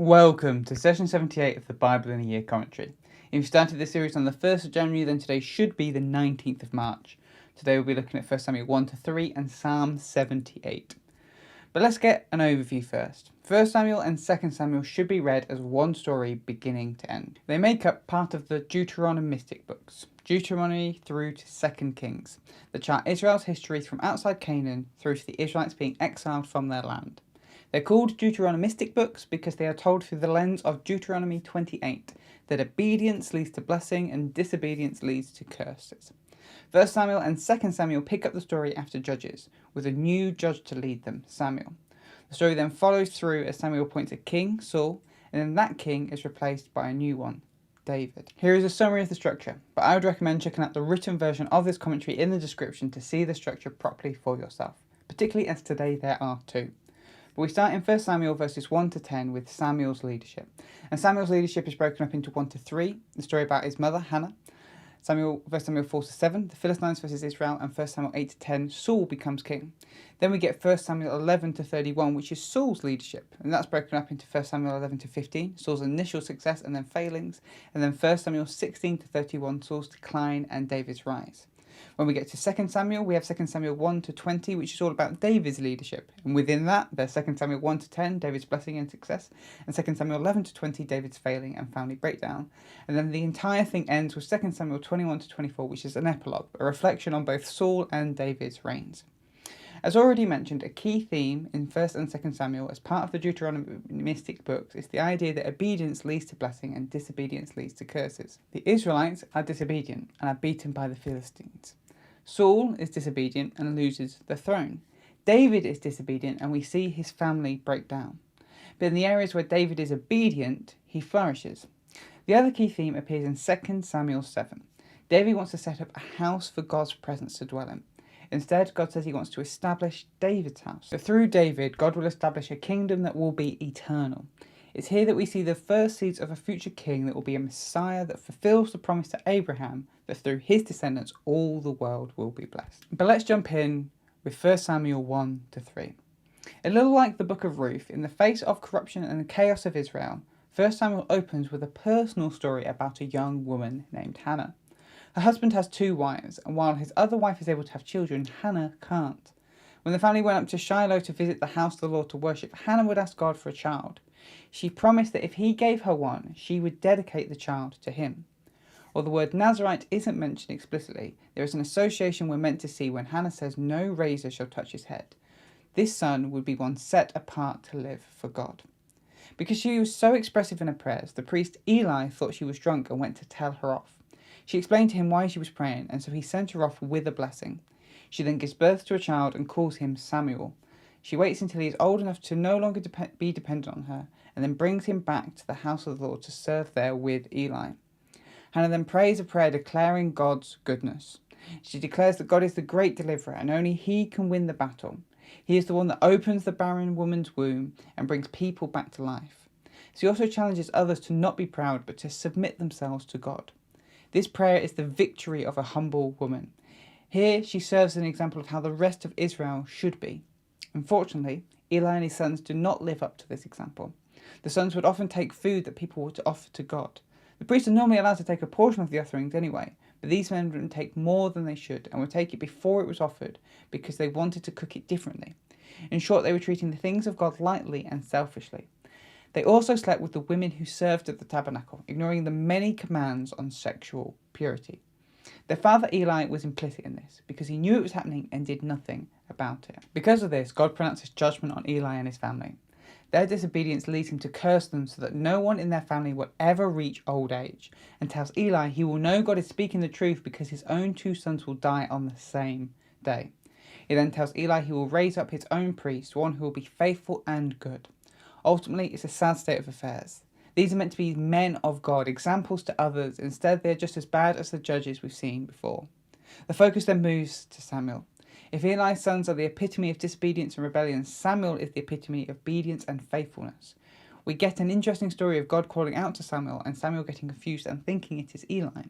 Welcome to session 78 of the Bible in a Year commentary. If you started this series on the 1st of January, then today should be the 19th of March. Today we'll be looking at 1 Samuel 1 to 3 and Psalm 78. But let's get an overview first. 1 Samuel and 2 Samuel should be read as one story beginning to end. They make up part of the Deuteronomistic books, Deuteronomy through to 2 Kings, that chart Israel's history from outside Canaan through to the Israelites being exiled from their land. They're called Deuteronomistic books because they are told through the lens of Deuteronomy 28, that obedience leads to blessing and disobedience leads to curses. 1 Samuel and 2 Samuel pick up the story after Judges, with a new judge to lead them, Samuel. The story then follows through as Samuel appoints a king, Saul, and then that king is replaced by a new one, David. Here is a summary of the structure, but I would recommend checking out the written version of this commentary in the description to see the structure properly for yourself, particularly as today there are two. But we start in 1 Samuel verses 1 to 10 with Samuel's leadership. And Samuel's leadership is broken up into 1 to 3, the story about his mother, Hannah. 1 Samuel 4 to 7, the Philistines versus Israel, and 1 Samuel 8 to 10, Saul becomes king. Then we get 1 Samuel 11 to 31, which is Saul's leadership, and that's broken up into 1 Samuel 11 to 15, Saul's initial success and then failings, and then 1 Samuel 16 to 31, Saul's decline and David's rise. When we get to 2 Samuel, we have 2 Samuel 1 to 20, which is all about David's leadership. And within that, there's 2 Samuel 1 to 10, David's blessing and success, and 2 Samuel 11 to 20, David's failing and family breakdown. And then the entire thing ends with 2 Samuel 21 to 24, which is an epilogue, a reflection on both Saul and David's reigns. As already mentioned, a key theme in 1 and 2 Samuel as part of the Deuteronomistic books is the idea that obedience leads to blessing and disobedience leads to curses. The Israelites are disobedient and are beaten by the Philistines. Saul is disobedient and loses the throne. David is disobedient and we see his family break down. But in the areas where David is obedient, he flourishes. The other key theme appears in 2 Samuel 7. David wants to set up a house for God's presence to dwell in. Instead, God says he wants to establish David's house. So through David, God will establish a kingdom that will be eternal. It's here that we see the first seeds of a future king that will be a Messiah that fulfills the promise to Abraham that through his descendants all the world will be blessed. But let's jump in with 1 Samuel 1 to 3. A little like the book of Ruth, in the face of corruption and the chaos of Israel, 1 Samuel opens with a personal story about a young woman named Hannah. Her husband has 2 wives, and while his other wife is able to have children, Hannah can't. When the family went up to Shiloh to visit the house of the Lord to worship, Hannah would ask God for a child. She promised that if he gave her one, she would dedicate the child to him. While the word Nazarite isn't mentioned explicitly, there is an association we're meant to see when Hannah says no razor shall touch his head. This son would be one set apart to live for God. Because she was so expressive in her prayers, the priest Eli thought she was drunk and went to tell her off. She explained to him why she was praying, and so he sent her off with a blessing. She then gives birth to a child and calls him Samuel. She waits until he is old enough to no longer be dependent on her, and then brings him back to the house of the Lord to serve there with Eli. Hannah then prays a prayer declaring God's goodness. She declares that God is the great deliverer and only he can win the battle. He is the one that opens the barren woman's womb and brings people back to life. She also challenges others to not be proud but to submit themselves to God. This prayer is the victory of a humble woman. Here she serves as an example of how the rest of Israel should be. Unfortunately, Eli and his sons do not live up to this example. The sons would often take food that people were to offer to God. The priests are normally allowed to take a portion of the offerings anyway, but these men wouldn't take more than they should and would take it before it was offered because they wanted to cook it differently. In short, they were treating the things of God lightly and selfishly. They also slept with the women who served at the tabernacle, ignoring the many commands on sexual purity. Their father Eli was implicit in this because he knew it was happening and did nothing about it. Because of this, God pronounces judgment on Eli and his family. Their disobedience leads him to curse them so that no one in their family will ever reach old age, and tells Eli he will know God is speaking the truth because his own 2 sons will die on the same day. He then tells Eli he will raise up his own priest, one who will be faithful and good. Ultimately, it's a sad state of affairs. These are meant to be men of God, examples to others. Instead, they're just as bad as the judges we've seen before. The focus then moves to Samuel. If Eli's sons are the epitome of disobedience and rebellion, Samuel is the epitome of obedience and faithfulness. We get an interesting story of God calling out to Samuel and Samuel getting confused and thinking it is Eli.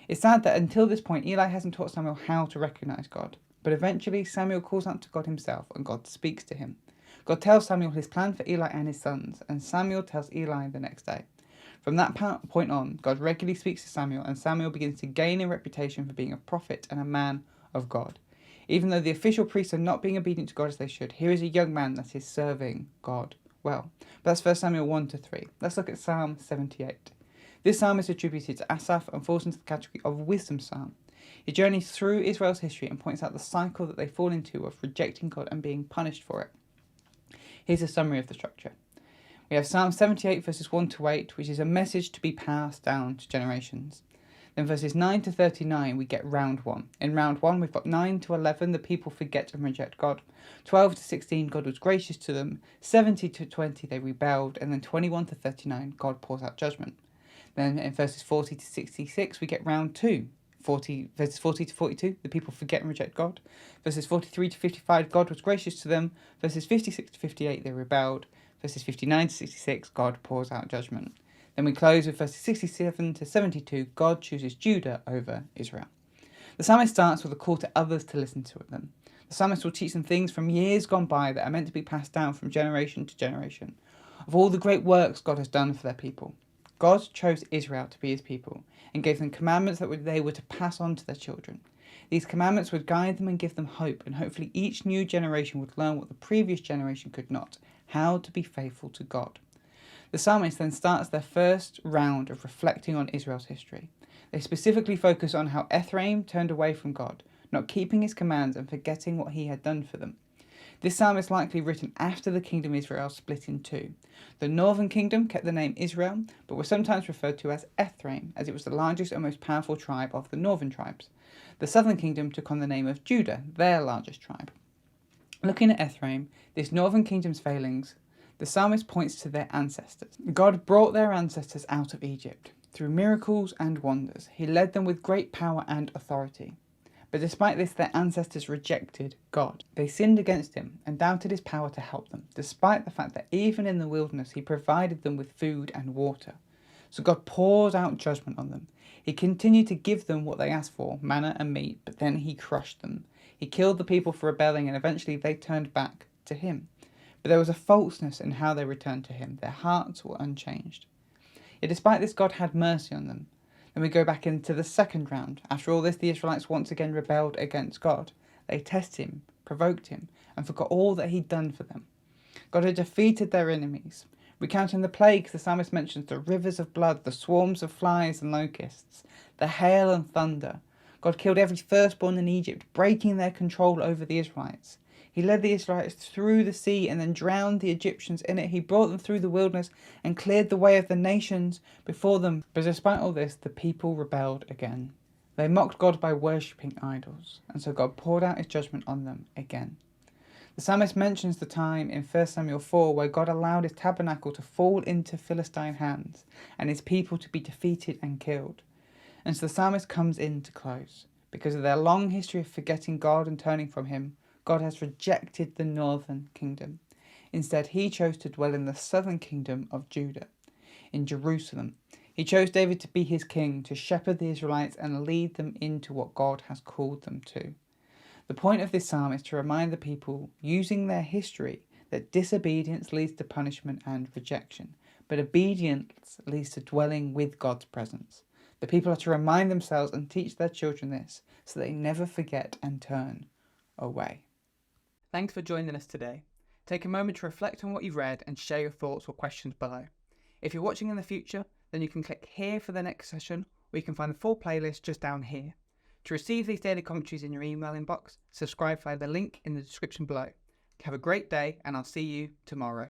It's sad that until this point, Eli hasn't taught Samuel how to recognise God. But eventually, Samuel calls out to God himself and God speaks to him. God tells Samuel his plan for Eli and his sons, and Samuel tells Eli the next day. From that point on, God regularly speaks to Samuel, and Samuel begins to gain a reputation for being a prophet and a man of God. Even though the official priests are not being obedient to God as they should, here is a young man that is serving God well. But that's 1 Samuel 1-3. Let's look at Psalm 78. This psalm is attributed to Asaph and falls into the category of wisdom psalm. He journeys through Israel's history and points out the cycle that they fall into of rejecting God and being punished for it. Here's a summary of the structure. We have Psalm 78 verses 1-8, which is a message to be passed down to generations. Then verses 9-39, we get round 1. In round 1, we've got 9-11, the people forget and reject God. 12-16, God was gracious to them. 17-20, they rebelled. And then 21-39, God pours out judgment. Then in verses 40-66, we get round 2. Verses 40-42, the people forget and reject God. Verses 43-55, God was gracious to them. Verses 56-58, they rebelled. Verses 59-66, God pours out judgment. Then we close with verses 67-72, God chooses Judah over Israel. The psalmist starts with a call to others to listen to them. The psalmist will teach them things from years gone by that are meant to be passed down from generation to generation, of all the great works God has done for their people. God chose Israel to be his people and gave them commandments that they were to pass on to their children. These commandments would guide them and give them hope, and hopefully each new generation would learn what the previous generation could not, how to be faithful to God. The psalmist then starts their first round of reflecting on Israel's history. They specifically focus on how Ephraim turned away from God, not keeping his commands and forgetting what he had done for them. This psalm is likely written after the kingdom Israel split in two. The northern kingdom kept the name Israel, but was sometimes referred to as Ephraim, as it was the largest and most powerful tribe of the northern tribes. The southern kingdom took on the name of Judah, their largest tribe. Looking at Ephraim, this northern kingdom's failings, the psalmist points to their ancestors. God brought their ancestors out of Egypt. Through miracles and wonders, he led them with great power and authority. But despite this, their ancestors rejected God. They sinned against him and doubted his power to help them, despite the fact that even in the wilderness he provided them with food and water. So God poured out judgment on them. He continued to give them what they asked for, manna and meat, but then he crushed them. He killed the people for rebelling, and eventually they turned back to him. But there was a falseness in how they returned to him. Their hearts were unchanged. Yet despite this, God had mercy on them. Then we go back into the second round. After all this, the Israelites once again rebelled against God. They tested him, provoked him, and forgot all that he'd done for them. God had defeated their enemies. Recounting the plagues, the psalmist mentions the rivers of blood, the swarms of flies and locusts, the hail and thunder. God killed every firstborn in Egypt, breaking their control over the Israelites. He led the Israelites through the sea and then drowned the Egyptians in it. He brought them through the wilderness and cleared the way of the nations before them. But despite all this, the people rebelled again. They mocked God by worshipping idols, and so God poured out his judgment on them again. The psalmist mentions the time in 1 Samuel 4 where God allowed his tabernacle to fall into Philistine hands and his people to be defeated and killed. And so the psalmist comes in to close. Because of their long history of forgetting God and turning from him, God has rejected the northern kingdom. Instead, he chose to dwell in the southern kingdom of Judah, in Jerusalem. He chose David to be his king, to shepherd the Israelites and lead them into what God has called them to. The point of this psalm is to remind the people, using their history, that disobedience leads to punishment and rejection, but obedience leads to dwelling with God's presence. The people are to remind themselves and teach their children this, so they never forget and turn away. Thanks for joining us today. Take a moment to reflect on what you've read and share your thoughts or questions below. If you're watching in the future, then you can click here for the next session, or you can find the full playlist just down here. To receive these daily commentaries in your email inbox, subscribe via the link in the description below. Have a great day, and I'll see you tomorrow.